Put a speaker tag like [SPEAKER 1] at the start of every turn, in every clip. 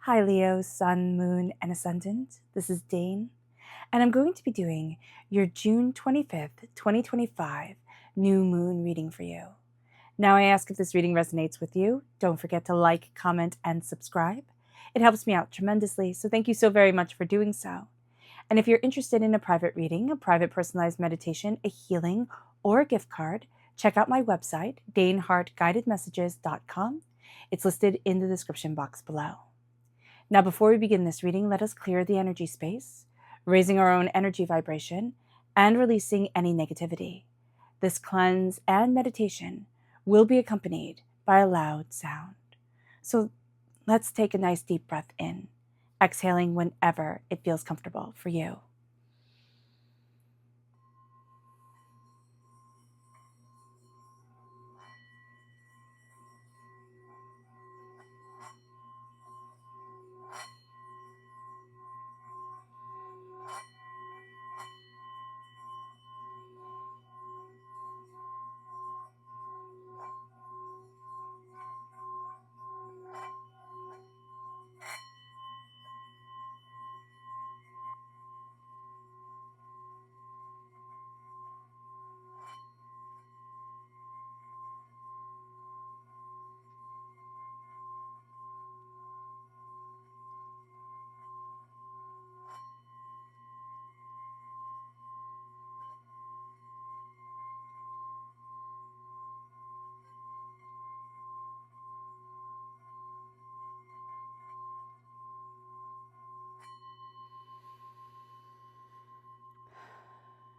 [SPEAKER 1] Hi Leo, Sun, Moon, and Ascendant. This is Dane, and I'm going to be doing your June 25th, 2025 new moon reading for you. Now I ask if this reading resonates with you. Don't forget to like, comment, and subscribe. It helps me out tremendously, so thank you so very much for doing so. And if you're interested in a private reading, a private personalized meditation, a healing, or a gift card, check out my website, daneharttarot.com. It's listed in the description box below. Now, before we begin this reading, let us clear the energy space, raising our own energy vibration and releasing any negativity. This cleanse and meditation will be accompanied by a loud sound. So let's take a nice deep breath in, exhaling whenever it feels comfortable for you.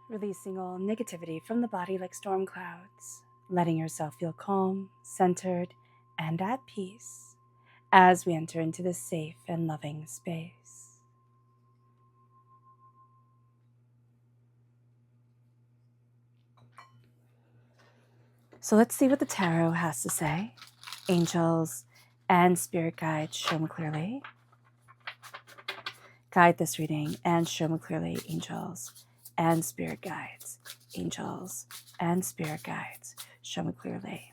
[SPEAKER 1] Releasing all negativity from the body like storm clouds, letting yourself feel calm, centered, and at peace as we enter into this safe and loving space. So let's see what the tarot has to say. Angels and spirit guides, show me clearly. Guide this reading and show me clearly, angels and spirit guides. Angels and spirit guides, show me clearly.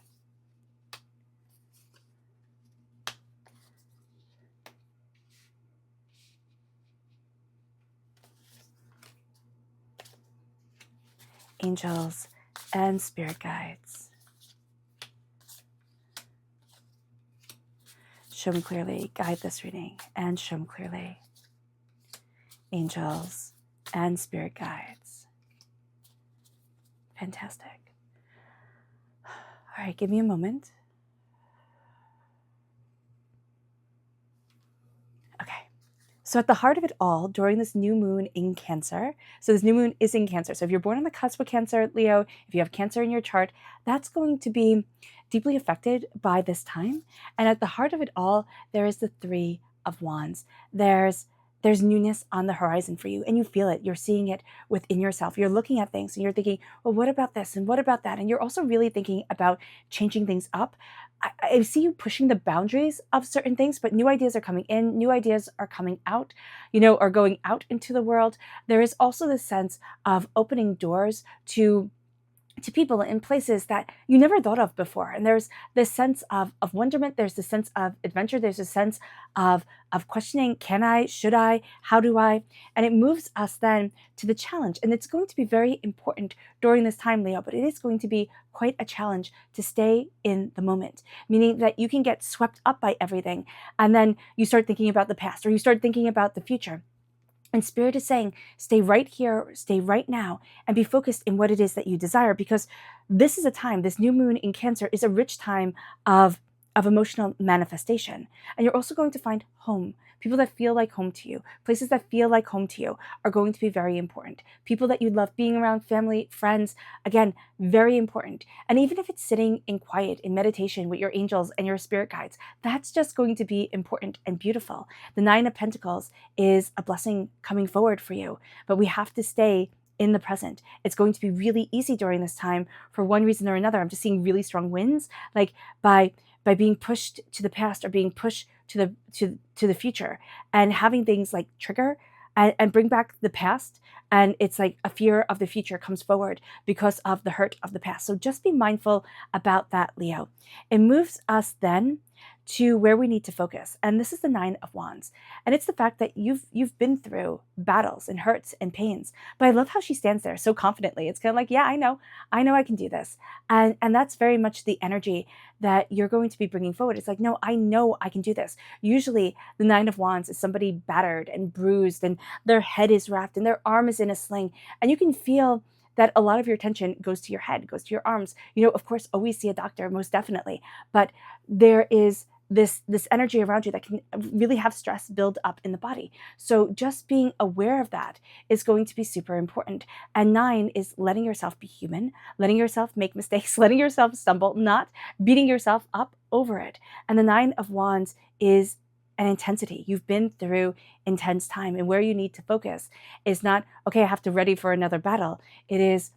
[SPEAKER 1] Angels and spirit guides, show me clearly. Guide this reading and show me clearly. Angels and spirit guides. Fantastic. All right, give me a moment. Okay. So at the heart of it all, during this new moon in Cancer, so this new moon is in Cancer. So if you're born on the cusp of Cancer, Leo, if you have Cancer in your chart, that's going to be deeply affected by this time. And at the heart of it all, there is the Three of Wands. There's newness on the horizon for you, and you feel it. You're seeing it within yourself. You're looking at things and you're thinking, well, what about this? And what about that? And you're also really thinking about changing things up. I see you pushing the boundaries of certain things, but new ideas are coming in, new ideas are coming out, or going out into the world. There is also this sense of opening doors to people in places that you never thought of before. And there's this sense of wonderment, there's this sense of adventure, there's a sense of questioning, can I, should I, how do I? And it moves us then to the challenge. And it's going to be very important during this time, Leo, but it is going to be quite a challenge to stay in the moment, meaning that you can get swept up by everything. And then you start thinking about the past, or you start thinking about the future. And Spirit is saying, stay right here, stay right now, and be focused in what it is that you desire, because this is a time, this new moon in Cancer is a rich time of emotional manifestation. And you're also going to find home. People that feel like home to you, places that feel like home to you are going to be very important. People that you love being around, family, friends, again, very important. And even if it's sitting in quiet, in meditation with your angels and your spirit guides, that's just going to be important and beautiful. The Nine of Pentacles is a blessing coming forward for you, but we have to stay in the present. It's going to be really easy during this time for one reason or another. I'm just seeing really strong winds, like by being pushed to the past or being pushed to the future, and having things like trigger and bring back the past. And it's like a fear of the future comes forward because of the hurt of the past. So just be mindful about that, Leo. It moves us then to where we need to focus. And this is the Nine of Wands. And it's the fact that you've been through battles and hurts and pains. But I love how she stands there so confidently. It's kind of like, yeah, I know I can do this. And that's very much the energy that you're going to be bringing forward. It's like, no, I know I can do this. Usually the Nine of Wands is somebody battered and bruised and their head is wrapped and their arm is in a sling. And you can feel that a lot of your attention goes to your head, goes to your arms. Of course, always see a doctor, most definitely. But there is this energy around you that can really have stress build up in the body. So just being aware of that is going to be super important. And 9 is letting yourself be human, letting yourself make mistakes, letting yourself stumble, not beating yourself up over it. And the 9 of Wands is an intensity. You've been through intense time, and where you need to focus is not, okay, I have to ready for another battle. It is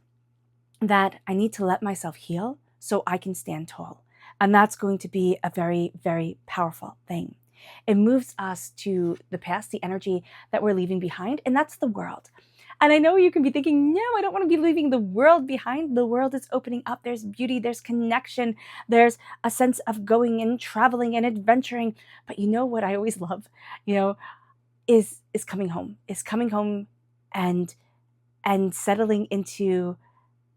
[SPEAKER 1] that I need to let myself heal so I can stand tall. And that's going to be a very, very powerful thing. It moves us to the past, the energy that we're leaving behind, and that's the world. And I know you can be thinking, no, I don't want to be leaving the world behind. The world is opening up. There's beauty, there's connection, there's a sense of going and traveling and adventuring. But you know what I always love, is coming home, and settling into,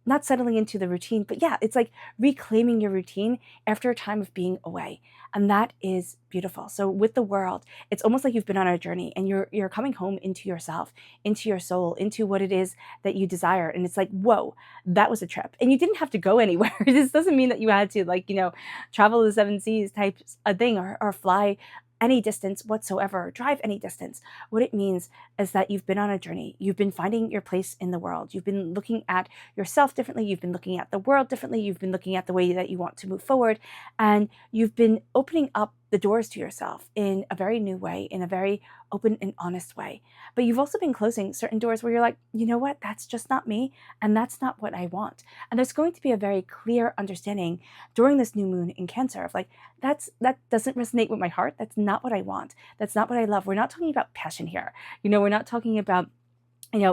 [SPEAKER 1] not settling into the routine, but yeah, it's like reclaiming your routine after a time of being away. And that is beautiful. So with the world, it's almost like you've been on a journey and you're coming home into yourself, into your soul, into what it is that you desire. And it's like, whoa, that was a trip. And you didn't have to go anywhere. This doesn't mean that you had to travel the 7 seas type of thing or fly any distance whatsoever, drive any distance. What it means is that you've been on a journey. You've been finding your place in the world. You've been looking at yourself differently. You've been looking at the world differently. You've been looking at the way that you want to move forward. And you've been opening up the doors to yourself in a very new way, in a very open and honest way. But you've also been closing certain doors where you're like, you know what, that's just not me, and that's not what I want. And there's going to be a very clear understanding during this new moon in Cancer of like, that doesn't resonate with my heart. That's not what I want. That's not what I love. We're not talking about passion here. We're not talking about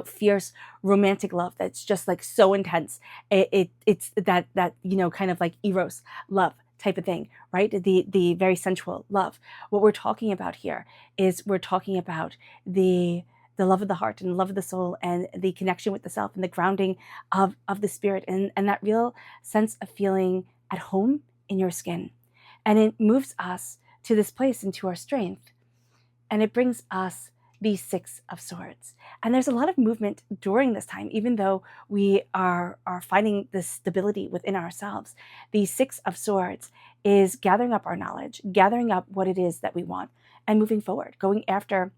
[SPEAKER 1] fierce romantic love that's just like so intense. It's that kind of like eros love type of thing, right? The very sensual love. What we're talking about here is we're talking about the love of the heart and the love of the soul and the connection with the self and the grounding of the spirit and that real sense of feeling at home in your skin. And it moves us to this place into our strength. And it brings us the 6 of Swords. And there's a lot of movement during this time, even though we are finding this stability within ourselves. The 6 of Swords is gathering up our knowledge, gathering up what it is that we want, and moving forward, going after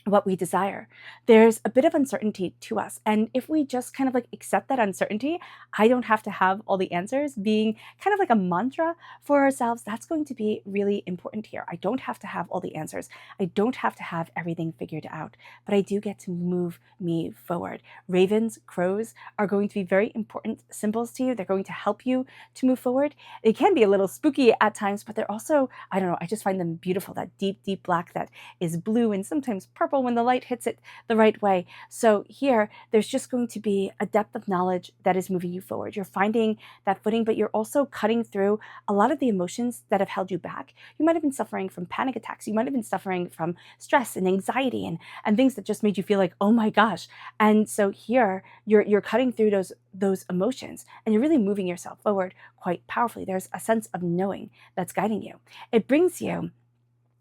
[SPEAKER 1] what we desire. There's a bit of uncertainty to us. And if we just kind of like accept that uncertainty, I don't have to have all the answers, being kind of like a mantra for ourselves, that's going to be really important here. I don't have to have all the answers. I don't have to have everything figured out, but I do get to move me forward. Ravens, crows are going to be very important symbols to you. They're going to help you to move forward. They can be a little spooky at times, but they're also, I don't know, I just find them beautiful. That deep, deep black that is blue and sometimes purple when the light hits it the right way. So here, there's just going to be a depth of knowledge that is moving you forward. You're finding that footing, but you're also cutting through a lot of the emotions that have held you back. You might have been suffering from panic attacks. You might have been suffering from stress and anxiety and things that just made you feel like, oh my gosh. And so here, you're cutting through those emotions and you're really moving yourself forward quite powerfully. There's a sense of knowing that's guiding you. It brings you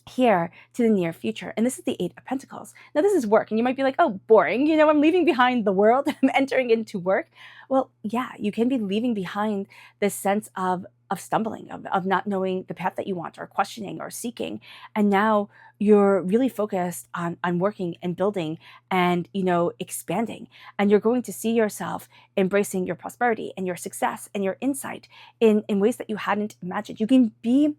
[SPEAKER 1] here to the near future. And this is the 8 of Pentacles. Now this is work and you might be like, oh, boring. I'm leaving behind the world. I'm entering into work. Well, yeah, you can be leaving behind this sense of stumbling, of not knowing the path that you want or questioning or seeking. And now you're really focused on working and building and, expanding. And you're going to see yourself embracing your prosperity and your success and your insight in ways that you hadn't imagined. You can be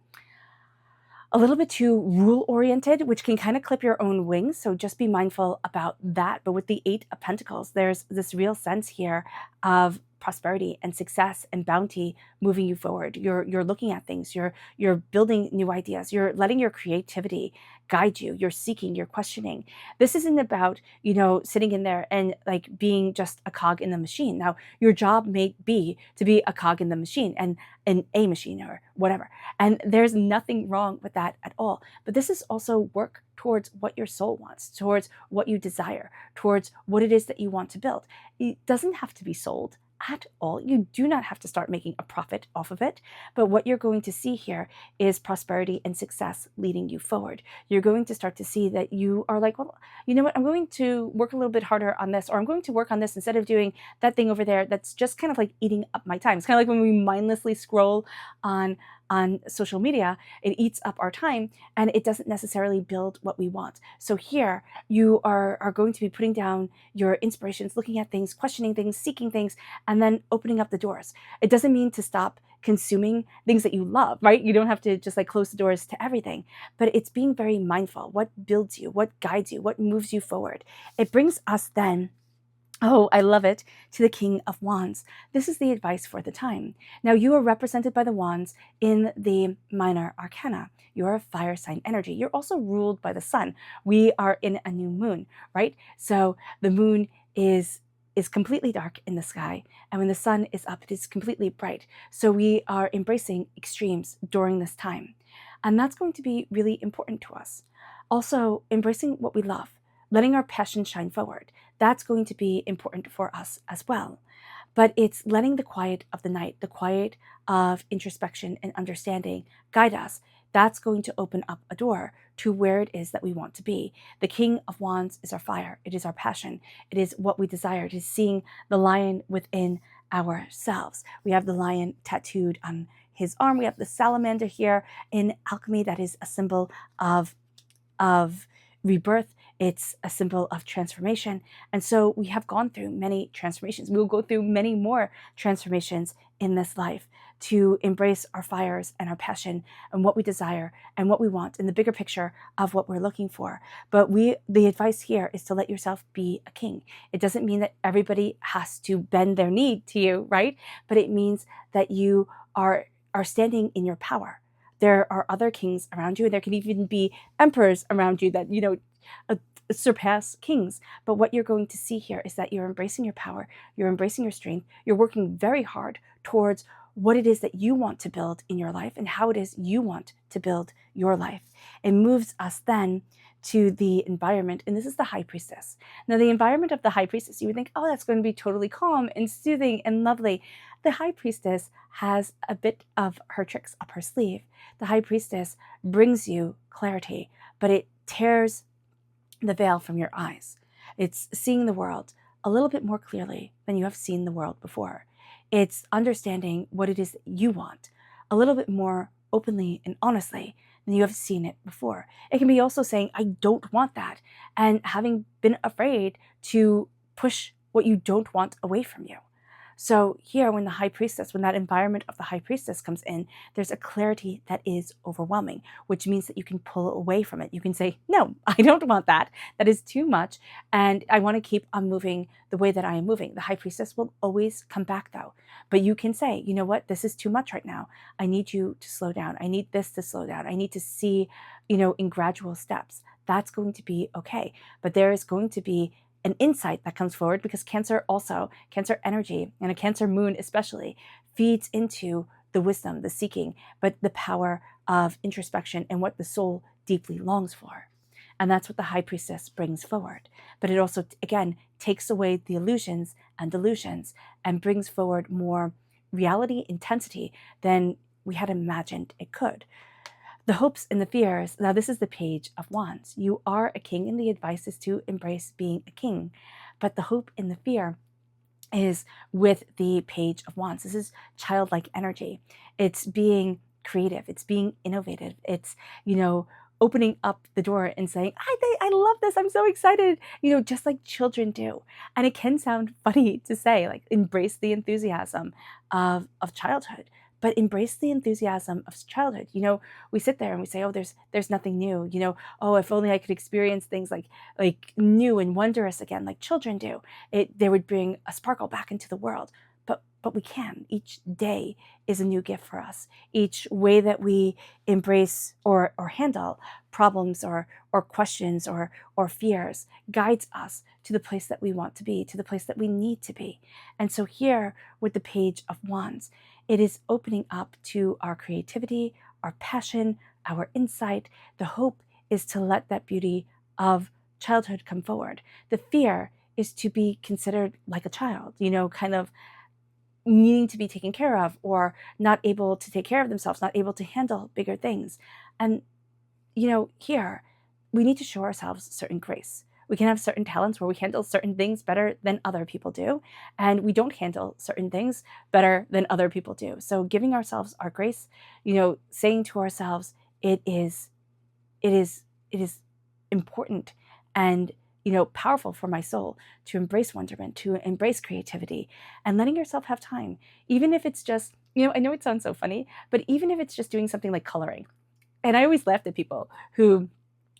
[SPEAKER 1] a little bit too rule-oriented, which can kind of clip your own wings. So just be mindful about that. But with the 8 of Pentacles, there's this real sense here of prosperity and success and bounty moving you forward. You're looking at things, you're building new ideas, you're letting your creativity guide you, you're seeking, you're questioning. This isn't about, sitting in there and like being just a cog in the machine. Now, your job may be to be a cog in the machine and in a machine or whatever. And there's nothing wrong with that at all. But this is also work towards what your soul wants, towards what you desire, towards what it is that you want to build. It doesn't have to be sold at all. You do not have to start making a profit off of it. But what you're going to see here is prosperity and success leading you forward. You're going to start to see that you are like, well, you know what, I'm going to work a little bit harder on this, or I'm going to work on this instead of doing that thing over there that's just kind of like eating up my time. It's kind of like when we mindlessly scroll on social media, it eats up our time and it doesn't necessarily build what we want. So here you are going to be putting down your inspirations, looking at things, questioning things, seeking things, and then opening up the doors. It doesn't mean to stop consuming things that you love, right? You don't have to just like close the doors to everything, but it's being very mindful. What builds you, what guides you, what moves you forward. It brings us then, oh, I love it, to the King of Wands. This is the advice for the time. Now, you are represented by the wands in the minor arcana. You're a fire sign energy. You're also ruled by the sun. We are in a new moon, right? So the moon is completely dark in the sky, and when the sun is up, it is completely bright. So we are embracing extremes during this time, and that's going to be really important to us. Also, embracing what we love, letting our passion shine forward. That's going to be important for us as well. But it's letting the quiet of the night, the quiet of introspection and understanding guide us. That's going to open up a door to where it is that we want to be. The King of Wands is our fire. It is our passion. It is what we desire. It is seeing the lion within ourselves. We have the lion tattooed on his arm. We have the salamander here in alchemy. That is a symbol of rebirth. It's a symbol of transformation. And so we have gone through many transformations. We will go through many more transformations in this life to embrace our fires and our passion and what we desire and what we want in the bigger picture of what we're looking for. But the advice here is to let yourself be a king. It doesn't mean that everybody has to bend their knee to you, right? But it means that you are standing in your power. There are other kings around you, and there can even be emperors around you that, surpass kings. But what you're going to see here is that you're embracing your power, you're embracing your strength, you're working very hard towards what it is that you want to build in your life and how it is you want to build your life. It moves us then to the environment, and this is the High Priestess. Now, the environment of the High Priestess, you would think, oh, that's going to be totally calm and soothing and lovely. The High Priestess has a bit of her tricks up her sleeve. The High Priestess brings you clarity, but it tears the veil from your eyes. It's seeing the world a little bit more clearly than you have seen the world before. It's understanding what it is that you want a little bit more openly and honestly than you have seen it before. It can be also saying, I don't want that, and having been afraid to push what you don't want away from you. So here, when that environment of the High Priestess comes in, there's a clarity that is overwhelming, which means that you can pull away from it. You can say, no, I don't want that. That is too much. And I want to keep on moving the way that I am moving. The High Priestess will always come back though. But you can say, you know what, this is too much right now. I need you to slow down. I need this to slow down. I need to see, in gradual steps. That's going to be okay. But there is going to be an insight that comes forward, because Cancer energy, and a Cancer moon especially, feeds into the wisdom, the seeking, but the power of introspection and what the soul deeply longs for. And that's what the High Priestess brings forward. But it also, again, takes away the illusions and delusions and brings forward more reality intensity than we had imagined it could. The hopes and the fears. Now, this is the Page of Wands. You are a king, and the advice is to embrace being a king. But the hope and the fear is with the Page of Wands. This is childlike energy. It's being creative. It's being innovative. It's, opening up the door and saying, I love this. I'm so excited, just like children do. And it can sound funny to say, like, embrace the enthusiasm of childhood. But embrace the enthusiasm of childhood. We sit there and we say, oh, there's nothing new. Oh, if only I could experience things like new and wondrous again, like children do. They would bring a sparkle back into the world. But but we can. Each day is a new gift for us. Each way that we embrace or handle problems or questions or fears guides us to the place that we want to be, to the place that we need to be. And so here with the Page of Wands, it is opening up to our creativity, our passion, our insight. The hope is to let that beauty of childhood come forward. The fear is to be considered like a child, kind of needing to be taken care of or not able to take care of themselves, not able to handle bigger things. And, here we need to show ourselves certain grace. We can have certain talents where we handle certain things better than other people do, and we don't handle certain things better than other people do. So giving ourselves our grace, saying to ourselves, it is important and powerful for my soul to embrace wonderment, to embrace creativity, and letting yourself have time. Even if it's just, I know it sounds so funny, but even if it's just doing something like coloring. And I always laughed at people who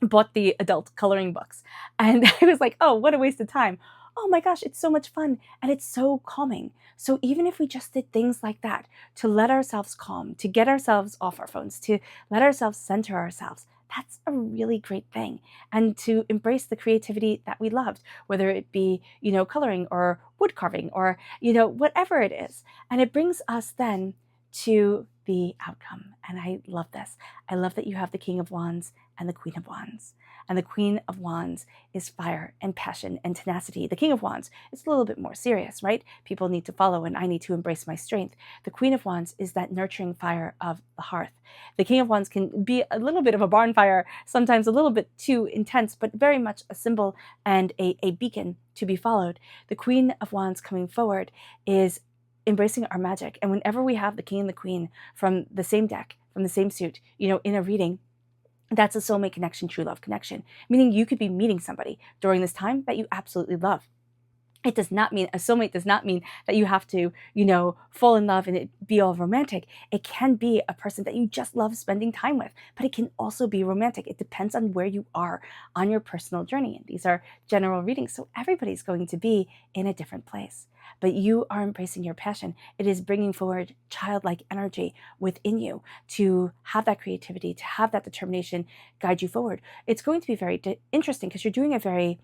[SPEAKER 1] bought the adult coloring books. And I was like, oh, what a waste of time. Oh my gosh, it's so much fun and it's so calming. So even if we just did things like that, to let ourselves calm, to get ourselves off our phones, to let ourselves center ourselves, that's a really great thing. And to embrace the creativity that we loved, whether it be, coloring or wood carving or, whatever it is. And it brings us then to the outcome. And I love this. I love that you have the King of Wands and the Queen of Wands. And the Queen of Wands is fire and passion and tenacity. The King of Wands is a little bit more serious, right? People need to follow and I need to embrace my strength. The Queen of Wands is that nurturing fire of the hearth. The King of Wands can be a little bit of a barn fire, sometimes a little bit too intense, but very much a symbol and a beacon to be followed. The Queen of Wands coming forward is embracing our magic. And whenever we have the King and the Queen from the same deck, from the same suit, in a reading, that's a soulmate connection, true love connection, meaning you could be meeting somebody during this time that you absolutely love. It does not mean, a soulmate does not mean that you have to, fall in love and it be all romantic. It can be a person that you just love spending time with, but it can also be romantic. It depends on where you are on your personal journey. And these are general readings, so everybody's going to be in a different place. But you are embracing your passion. It is bringing forward childlike energy within you to have that creativity, to have that determination guide you forward. It's going to be very interesting because you're doing a very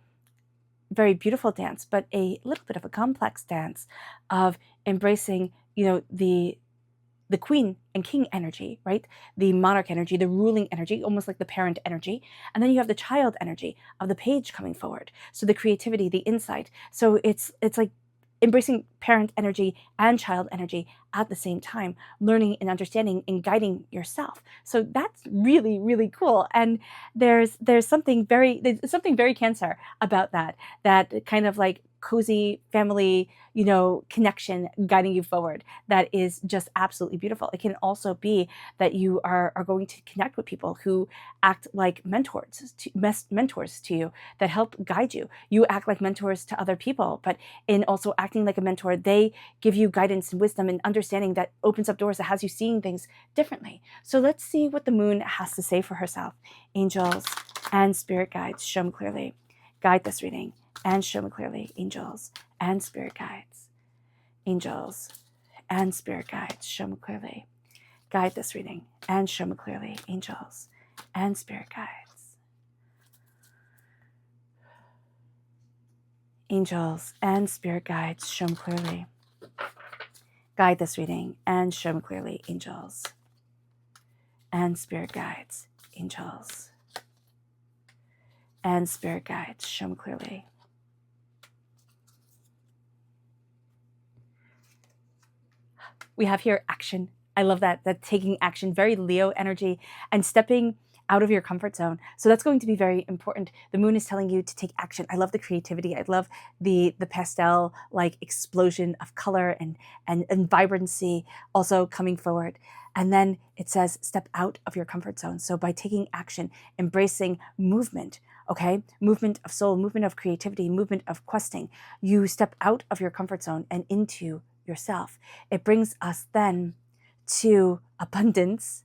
[SPEAKER 1] beautiful dance, but a little bit of a complex dance of embracing, the queen and king energy, right? The monarch energy, the ruling energy, almost like the parent energy. And then you have the child energy of the page coming forward. So the creativity, the insight. So it's like embracing parent energy and child energy at the same time, learning and understanding and guiding yourself. So that's really, really cool. And there's something very Cancer about that kind of like cozy family, connection guiding you forward. That is just absolutely beautiful. It can also be that you are going to connect with people who act like mentors to you, that help guide you. You act like mentors to other people, but in also acting like a mentor, they give you guidance and wisdom and understanding that opens up doors, that has you seeing things differently. So let's see what the moon has to say for herself. Angels and spirit guides, show me clearly. Guide this reading and show me clearly. Angels and spirit guides. Angels and spirit guides, show me clearly. Guide this reading and show me clearly. Angels and spirit guides. Angels and spirit guides, show me clearly. Guide this reading and show me clearly. Angels and spirit guides. Angels and spirit guides, show me clearly. We have here action. I love that taking action, very Leo energy, and stepping out of your comfort zone. So that's going to be very important. The moon is telling you to take action. I love the creativity. I love the pastel like explosion of color and vibrancy also coming forward. And then it says step out of your comfort zone. So by taking action, embracing movement, okay? Movement of soul, movement of creativity, movement of questing. You step out of your comfort zone and into yourself. It brings us then to abundance,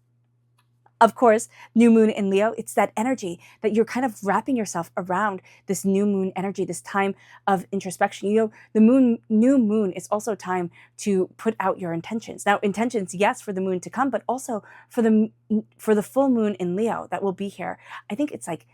[SPEAKER 1] Of course, new moon in Leo, it's that energy that you're kind of wrapping yourself around this new moon energy, this time of introspection. You know, the new moon is also time to put out your intentions. Now, intentions, yes, for the moon to come, but also for the full moon in Leo that will be here. I think it's like,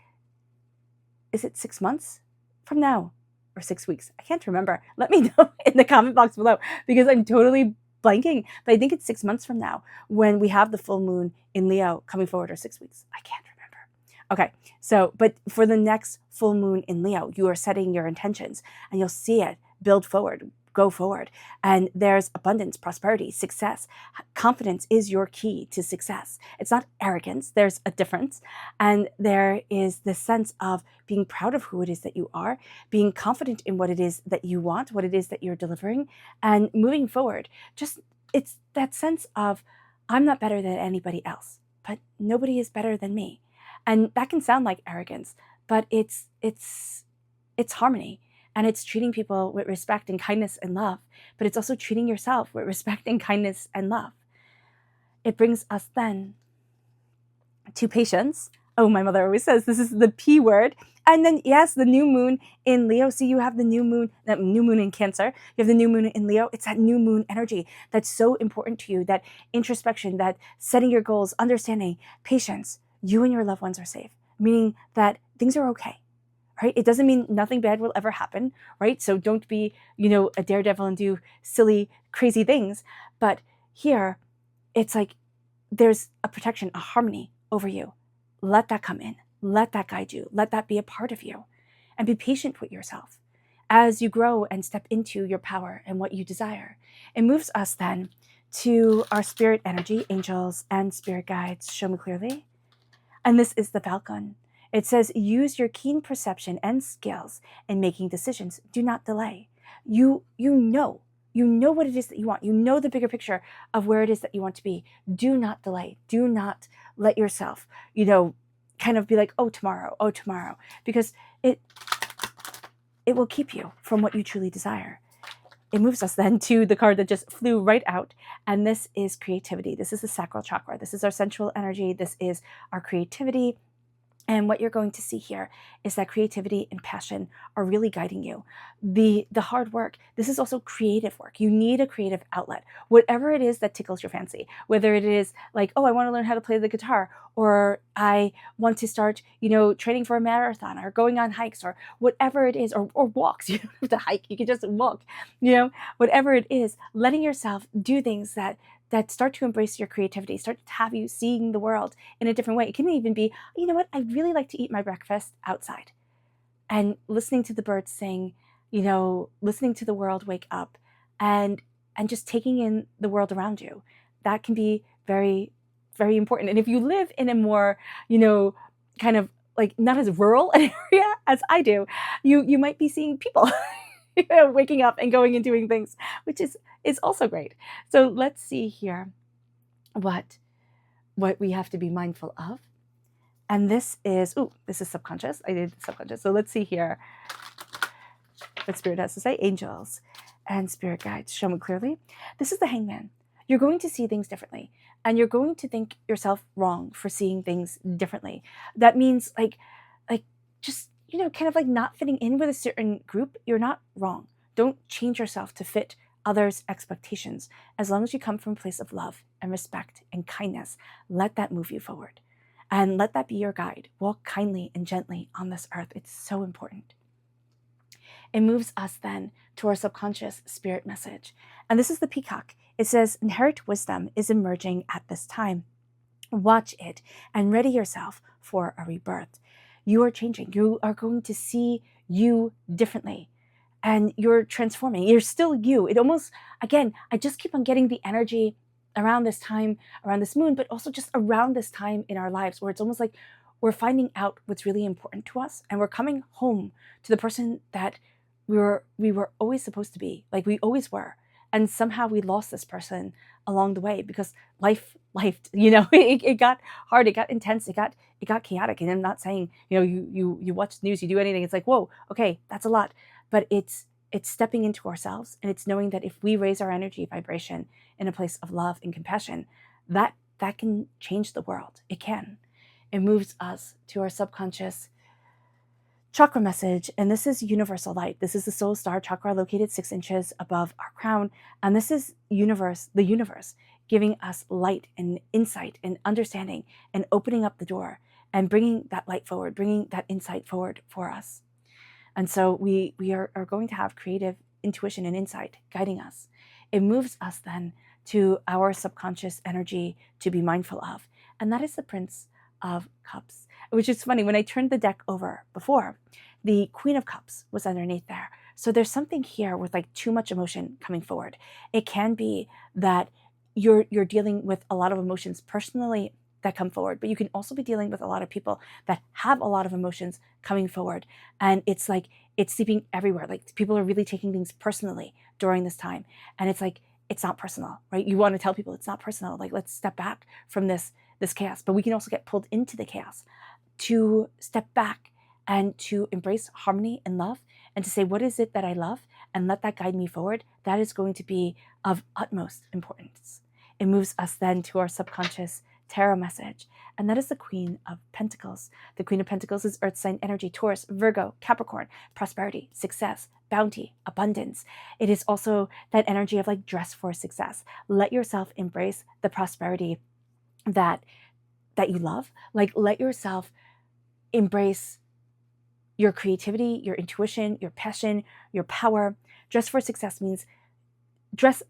[SPEAKER 1] is it 6 months from now or 6 weeks? I can't remember. Let me know in the comment box below because I'm totally blanking, but I think it's 6 months from now when we have the full moon in Leo coming forward, or 6 weeks. I can't remember. Okay, so, but for the next full moon in Leo, you are setting your intentions and you'll see it build forward, go forward. And there's abundance, prosperity, success. Confidence is your key to success. It's not arrogance. There's a difference. And there is this sense of being proud of who it is that you are, being confident in what it is that you want, what it is that you're delivering, and moving forward. Just, it's that sense of, I'm not better than anybody else, but nobody is better than me. And that can sound like arrogance, but it's harmony. And it's treating people with respect and kindness and love, but it's also treating yourself with respect and kindness and love. It brings us then to patience. Oh, my mother always says this is the P word. And then, yes, the new moon in Leo. So you have the new moon in Cancer. You have the new moon in Leo. It's that new moon energy that's so important to you, that introspection, that setting your goals, understanding, patience. You and your loved ones are safe, meaning that things are okay. Right? It doesn't mean nothing bad will ever happen, right? So don't be, a daredevil and do silly, crazy things. But here, it's like there's a protection, a harmony over you. Let that come in. Let that guide you. Let that be a part of you. And be patient with yourself as you grow and step into your power and what you desire. It moves us then to our spirit energy, angels and spirit guides. Show me clearly. And this is the Falcon. It says, use your keen perception and skills in making decisions. Do not delay. You know what it is that you want. You know the bigger picture of where it is that you want to be. Do not delay. Do not let yourself, kind of be like, oh, tomorrow, because it will keep you from what you truly desire. It moves us then to the card that just flew right out, and this is creativity. This is the sacral chakra. This is our sensual energy. This is our creativity. And what you're going to see here is that creativity and passion are really guiding you. The hard work, this is also creative work. You need a creative outlet. Whatever it is that tickles your fancy, whether it is like, oh, I want to learn how to play the guitar, or I want to start, training for a marathon, or going on hikes, or whatever it is, or walks. You don't have to hike, you can just walk, whatever it is, letting yourself do things that start to embrace your creativity, start to have you seeing the world in a different way. It can even be, you know what, I really like to eat my breakfast outside. And listening to the birds sing, listening to the world wake up, and just taking in the world around you. That can be very, very important. And if you live in a more, kind of like not as rural an area as I do, you might be seeing people waking up and going and doing things, which is also great. So let's see here what we have to be mindful of. And this is subconscious. I did subconscious. So let's see here what Spirit has to say. Angels and spirit guides, show me clearly. This is the Hangman. You're going to see things differently, and you're going to think yourself wrong for seeing things differently. That means like just, kind of like not fitting in with a certain group. You're not wrong. Don't change yourself to fit others' expectations. As long as you come from a place of love and respect and kindness, let that move you forward. And let that be your guide. Walk kindly and gently on this earth. It's so important. It moves us then to our subconscious spirit message. And this is the peacock. It says, inherent wisdom is emerging at this time. Watch it and ready yourself for a rebirth. You are changing. You are going to see you differently. And you're transforming. You're still you. It almost, again, I just keep on getting the energy around this time, around this moon, but also just around this time in our lives where it's almost like we're finding out what's really important to us, and we're coming home to the person that we were always supposed to be, like we always were. And somehow we lost this person along the way because life, it got hard, it got intense, it got chaotic. And I'm not saying, you watch the news, you do anything, it's like, whoa, okay, that's a lot. But it's stepping into ourselves, and it's knowing that if we raise our energy vibration in a place of love and compassion, that that can change the world. It can. It moves us to our subconscious chakra message, and this is universal light. This is the soul star chakra located 6 inches above our crown, and this is the universe giving us light and insight and understanding and opening up the door and bringing that light forward, bringing that insight forward for us. And so we are going to have creative intuition and insight guiding us. It moves us then to our subconscious energy to be mindful of, and that is the Prince of Cups, which is funny. When I turned the deck over before, the Queen of Cups was underneath there. So there's something here with like too much emotion coming forward. It can be that you're dealing with a lot of emotions personally that come forward, but you can also be dealing with a lot of people that have a lot of emotions coming forward. And it's like, it's seeping everywhere. Like people are really taking things personally during this time. And it's like, it's not personal, right? You want to tell people it's not personal. Like, let's step back from this chaos, but we can also get pulled into the chaos to step back and to embrace harmony and love and to say, what is it that I love? And let that guide me forward. That is going to be of utmost importance. It moves us then to our subconscious tarot message, and that is the Queen of Pentacles. The Queen of Pentacles is earth sign energy, Taurus, Virgo, Capricorn, prosperity, success, bounty, abundance. It is also that energy of like dress for success. Let yourself embrace the prosperity that you love. Like, let yourself embrace your creativity, your intuition, your passion, your power. Dress for success means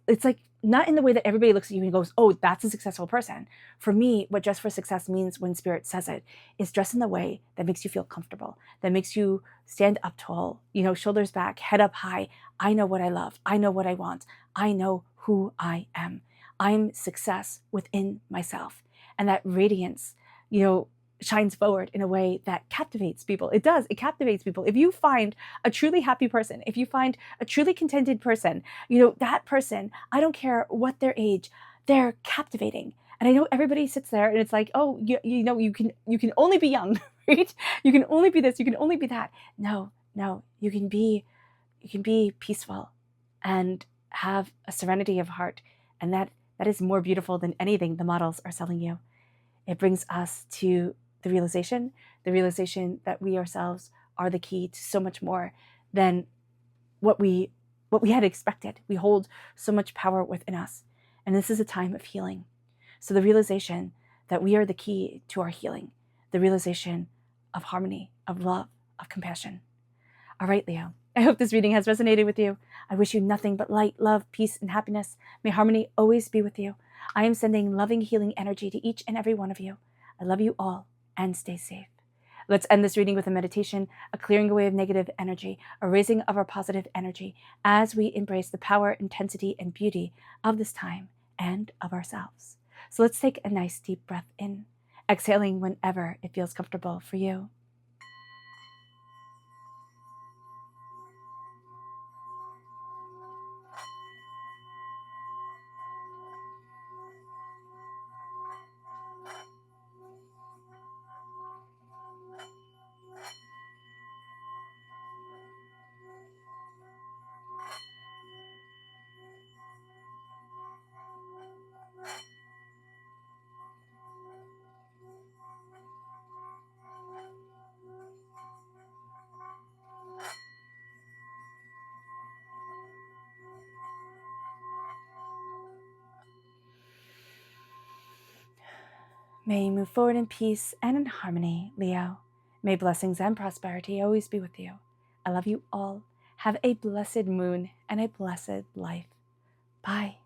[SPEAKER 1] it's like not in the way that everybody looks at you and goes, oh, that's a successful person. For me, what dress for success means when Spirit says it is dress in the way that makes you feel comfortable, that makes you stand up tall, shoulders back, head up high. I know what I love. I know what I want. I know who I am. I'm success within myself. And that radiance, shines forward in a way that captivates people. It does. It captivates people. If you find a truly happy person, if you find a truly contented person, that person, I don't care what their age, they're captivating. And I know everybody sits there and it's like, oh, you can only be young, right? You can only be this, you can only be that. No, you can be peaceful and have a serenity of heart. And that is more beautiful than anything the models are selling you. It brings us to the realization that we ourselves are the key to so much more than what we had expected. We hold so much power within us. And this is a time of healing. So the realization that we are the key to our healing, the realization of harmony, of love, of compassion. All right, Leo, I hope this reading has resonated with you. I wish you nothing but light, love, peace, and happiness. May harmony always be with you. I am sending loving, healing energy to each and every one of you. I love you all, and stay safe. Let's end this reading with a meditation, a clearing away of negative energy, a raising of our positive energy as we embrace the power, intensity, and beauty of this time and of ourselves. So let's take a nice deep breath in, exhaling whenever it feels comfortable for you. May you move forward in peace and in harmony, Leo. May blessings and prosperity always be with you. I love you all. Have a blessed moon and a blessed life. Bye.